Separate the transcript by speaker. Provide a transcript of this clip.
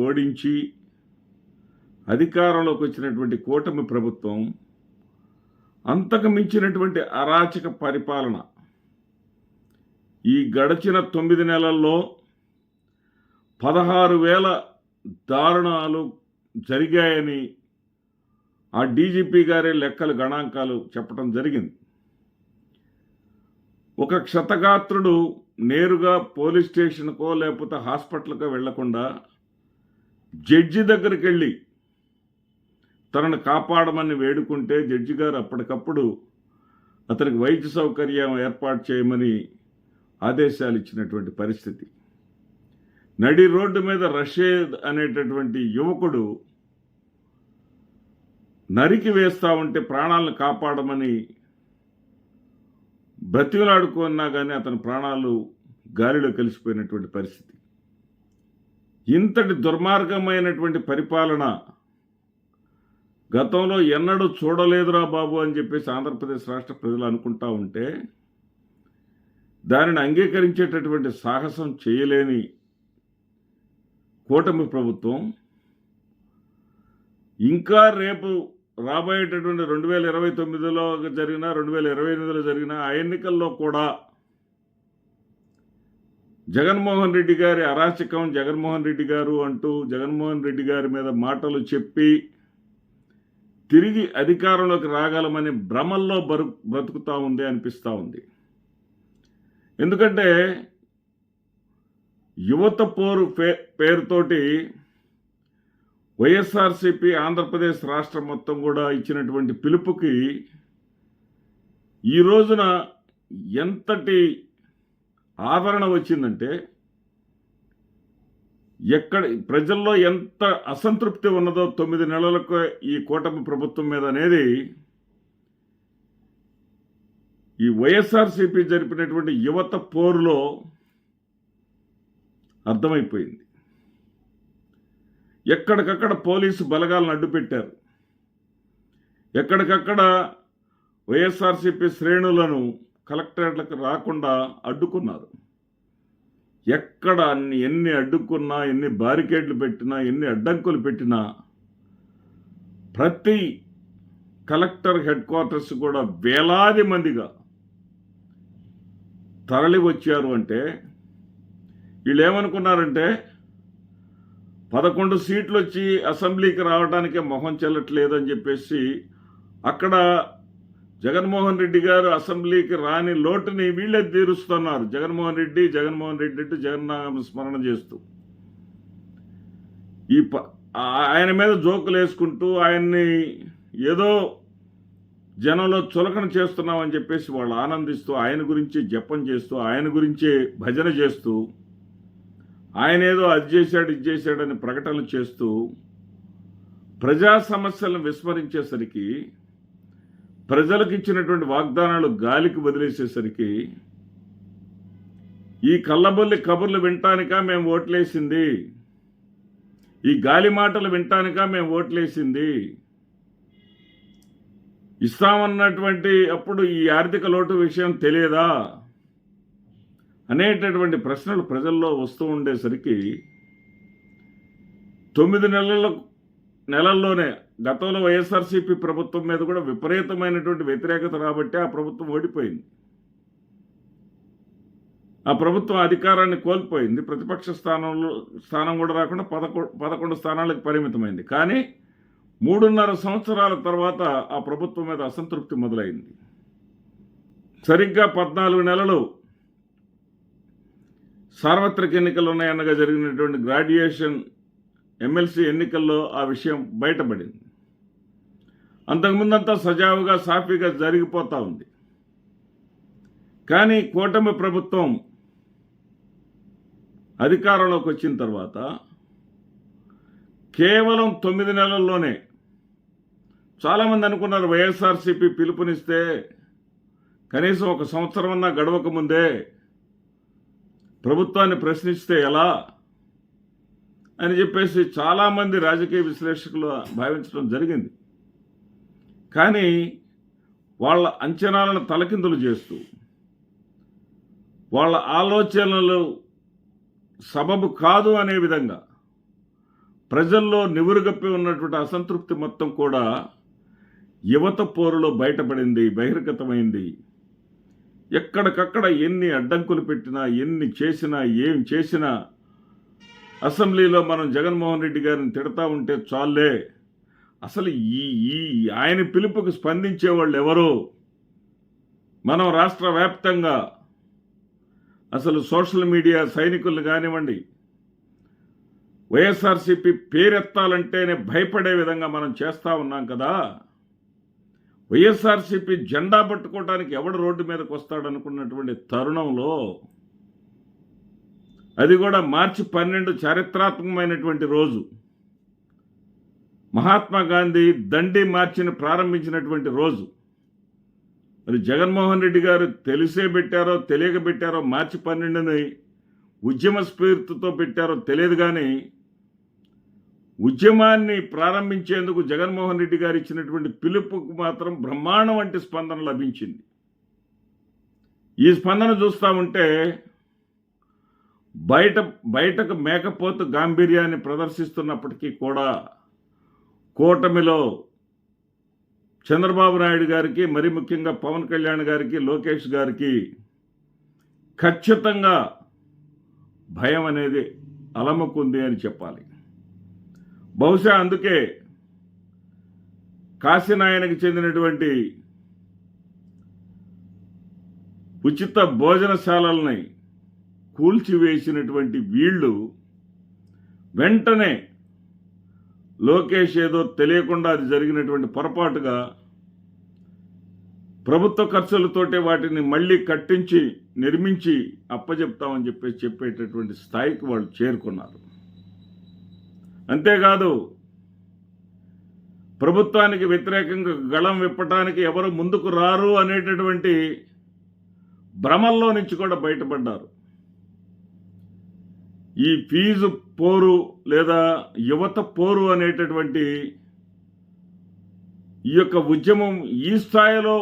Speaker 1: ఓడించి అధికారంలోకి వచ్చినటువంటి కూటమి ప్రభుత్వం అంతకు మించినటువంటి అరాచక పరిపాలన ఈ గడిచిన 9 నెలల్లో 16,000 దారుణాలు జరిగాయని ఆ డీజీపీ గారే లెక్కలు గణాంకాలు చెప్పడం జరిగింది. ఒక క్షతగాత్రుడు నేరుగా పోలీస్ స్టేషన్కో లేకపోతే హాస్పిటల్కో వెళ్లకుండా జడ్జి దగ్గరికి వెళ్ళి తనను కాపాడమని వేడుకుంటే జడ్జి గారు అప్పటికప్పుడు అతనికి వైద్య సౌకర్యం ఏర్పాటు చేయమని ఆదేశాలు ఇచ్చినటువంటి పరిస్థితి. నడి రోడ్డు మీద రషీద్ అనేటటువంటి యువకుడు నరికి వేస్తా ఉంటే ప్రాణాలను కాపాడమని బ్రతిమలాడుకున్నా కానీ అతని ప్రాణాలు గాలిలో కలిసిపోయినటువంటి పరిస్థితి. ఇంతటి దుర్మార్గమైనటువంటి పరిపాలన గతంలో ఎన్నడూ చూడలేదురా బాబు అని చెప్పేసి ఆంధ్రప్రదేశ్ రాష్ట్ర ప్రజలు అనుకుంటా ఉంటే దానిని అంగీకరించేటటువంటి సాహసం చేయలేని కూటమి ప్రభుత్వం ఇంకా రేపు రాబోయేటటువంటి 2029లో జరిగిన 2028లో జరిగిన ఆ ఎన్నికల్లో కూడా జగన్మోహన్ రెడ్డి గారి అరాచకం, జగన్మోహన్ రెడ్డి గారు అంటూ జగన్మోహన్ రెడ్డి గారి మీద మాటలు చెప్పి తిరిగి అధికారంలోకి రాగలమని భ్రమల్లో బ్రతుకుతూ ఉంది అనిపిస్తూ ఉంది. ఎందుకంటే యువత పోరు పేరుతోటి వైఎస్ఆర్సీపీ ఆంధ్రప్రదేశ్ రాష్ట్రం మొత్తం కూడా ఇచ్చినటువంటి పిలుపుకి ఈ రోజున ఎంతటి ఆదరణ వచ్చిందంటే ఎక్కడ ప్రజల్లో ఎంత అసంతృప్తి ఉన్నదో 9 నెలలకు ఈ కూటమి ప్రభుత్వం మీద అనేది ఈ వైఎస్ఆర్సీపీ జరిపినటువంటి యువత పోరులో అర్థమైపోయింది. ఎక్కడికక్కడ పోలీసు బలగాలను అడ్డుపెట్టారు. ఎక్కడికక్కడ వైఎస్ఆర్సీపీ శ్రేణులను కలెక్టరేట్లకు రాకుండా అడ్డుకున్నారు. ఎక్కడ ఎన్ని అడ్డుకున్నా, ఎన్ని బారికేడ్లు పెట్టినా, ఎన్ని అడ్డంకులు పెట్టినా ప్రతి కలెక్టర్ హెడ్ క్వార్టర్స్ కూడా వేలాది మందిగా తరలి వచ్చారు. అంటే వీళ్ళు ఏమనుకున్నారంటే 11 సీట్లు వచ్చి అసెంబ్లీకి రావడానికే మొహం చెల్లట్లేదు అని చెప్పేసి అక్కడ జగన్మోహన్ రెడ్డి గారు అసెంబ్లీకి రాని లోటుని వీళ్ళే తీరుస్తున్నారు. జగన్మోహన్ రెడ్డి అంటూ జగన్నామ స్మరణ చేస్తూ ఆయన మీద జోకులు వేసుకుంటూ ఆయన్ని ఏదో జనంలో చులకన చేస్తున్నామని చెప్పేసి వాళ్ళు ఆనందిస్తూ ఆయన గురించి జపం చేస్తూ ఆయన గురించే భజన చేస్తూ ఆయన ఏదో అది చేశాడు ఇది చేశాడని ప్రకటనలు చేస్తూ ప్రజా సమస్యలను విస్మరించేసరికి, ప్రజలకు ఇచ్చినటువంటి వాగ్దానాలు గాలికి వదిలేసేసరికి ఈ కళ్ళబొల్లి కబుర్లు వినటానికా మేము ఓట్లేసింది, ఈ గాలి మాటలు వినటానికా మేము ఓట్లేసింది, ఇస్తామన్నటువంటి అప్పుడు ఈ ఆర్థిక లోటు విషయం తెలియదా అనేటటువంటి ప్రశ్నలు ప్రజల్లో వస్తూ ఉండేసరికి 9 నెలల్లోనే గతంలో వైఎస్ఆర్సీపీ ప్రభుత్వం మీద కూడా విపరీతమైనటువంటి వ్యతిరేకత రాబట్టే ఆ ప్రభుత్వం ఓడిపోయింది. ఆ ప్రభుత్వం అధికారాన్ని కోల్పోయింది. ప్రతిపక్ష స్థానం కూడా రాకుండా 11 స్థానాలకు పరిమితమైంది. కానీ 3.5 సంవత్సరాల తర్వాత ఆ ప్రభుత్వం మీద అసంతృప్తి మొదలైంది. సరిగ్గా 14 నెలలు సార్వత్రిక ఎన్నికలు ఉన్నాయన్నగా జరిగినటువంటి గ్రాడ్యుయేషన్ ఎమ్మెల్సీ ఎన్నికల్లో ఆ విషయం బయటపడింది. అంతకుముందంతా సజావుగా సాఫీగా జరిగిపోతూ ఉంది. కానీ కూటమి ప్రభుత్వం అధికారంలోకి వచ్చిన తర్వాత కేవలం 9 నెలల్లోనే చాలామంది అనుకున్నారు వైఎస్ఆర్సీపీ పిలుపునిస్తే కనీసం 1 సంవత్సరం అన్నా గడవక ముందే ప్రభుత్వాన్ని ప్రశ్నిస్తే ఎలా అని చెప్పేసి చాలామంది రాజకీయ విశ్లేషకులు భావించడం జరిగింది. కానీ వాళ్ళ అంచనాలను తలకిందులు చేస్తూ వాళ్ళ ఆలోచనలు సబబు కాదు అనే విధంగా ప్రజల్లో నివురుగప్పి ఉన్నటువంటి అసంతృప్తి మొత్తం కూడా యువత పోరులో బయటపడింది, బహిర్గతమైంది. ఎక్కడికక్కడ ఎన్ని అడ్డంకులు పెట్టినా, ఎన్ని చేసినా, ఏం చేసినా అసెంబ్లీలో మనం జగన్మోహన్ రెడ్డి గారిని తిడతా ఉంటే చాలే, అసలు ఈ ఈ ఆయన పిలుపుకు స్పందించేవాళ్ళు ఎవరు? మనం రాష్ట్ర వ్యాప్తంగా అసలు సోషల్ మీడియా సైనికులు కానివ్వండి, వైఎస్ఆర్సీపీ పేరెత్తాలంటేనే భయపడే విధంగా మనం చేస్తూ ఉన్నాం కదా. వైఎస్ఆర్సీపీ జెండా పట్టుకోవడానికి ఎవడు రోడ్డు మీదకి వస్తాడనుకున్నటువంటి తరుణంలో, అది కూడా మార్చి 12 చారిత్రాత్మకమైనటువంటి రోజు, మహాత్మా గాంధీ దండి మార్చిని ప్రారంభించినటువంటి రోజు. మరి జగన్మోహన్ రెడ్డి గారు తెలిసే పెట్టారో తెలియక పెట్టారో, మార్చి 12ని ఉద్యమ స్ఫూర్తితో పెట్టారో తెలియదు, కానీ ఉద్యమాన్ని ప్రారంభించేందుకు జగన్మోహన్ రెడ్డి గారు ఇచ్చినటువంటి పిలుపుకు మాత్రం బ్రహ్మాండం వంటి స్పందన లభించింది. ఈ స్పందన చూస్తూ ఉంటే బయటకు మేకపోతు గాంభీర్యాన్ని ప్రదర్శిస్తున్నప్పటికీ కూడా కూటమిలో చంద్రబాబు నాయుడు గారికి, మరి ముఖ్యంగా పవన్ కళ్యాణ్ గారికి, లోకేష్ గారికి ఖచ్చితంగా భయం అనేది అలముకుంది అని చెప్పాలి. బహుశా అందుకే కాశీనాయనకి చెందినటువంటి ఉచిత భోజనశాలల్ని కూల్చివేసినటువంటి వీళ్ళు వెంటనే లోకేష్ ఏదో తెలియకుండా అది జరిగినటువంటి పొరపాటుగా ప్రభుత్వ ఖర్చులతోటే వాటిని మళ్ళీ కట్టించి నిర్మించి అప్పచెప్తామని చెప్పేటటువంటి స్థాయికి వాళ్ళు చేరుకున్నారు. అంతేకాదు, ప్రభుత్వానికి వ్యతిరేకంగా గళం విప్పటానికి ఎవరు ముందుకు రారు అనేటటువంటి భ్రమల్లో నుంచి కూడా బయటపడ్డారు. ఈ ఫీజు పోరు లేదా యువత పోరు అనేటటువంటి ఈ యొక్క ఉద్యమం ఈ స్థాయిలో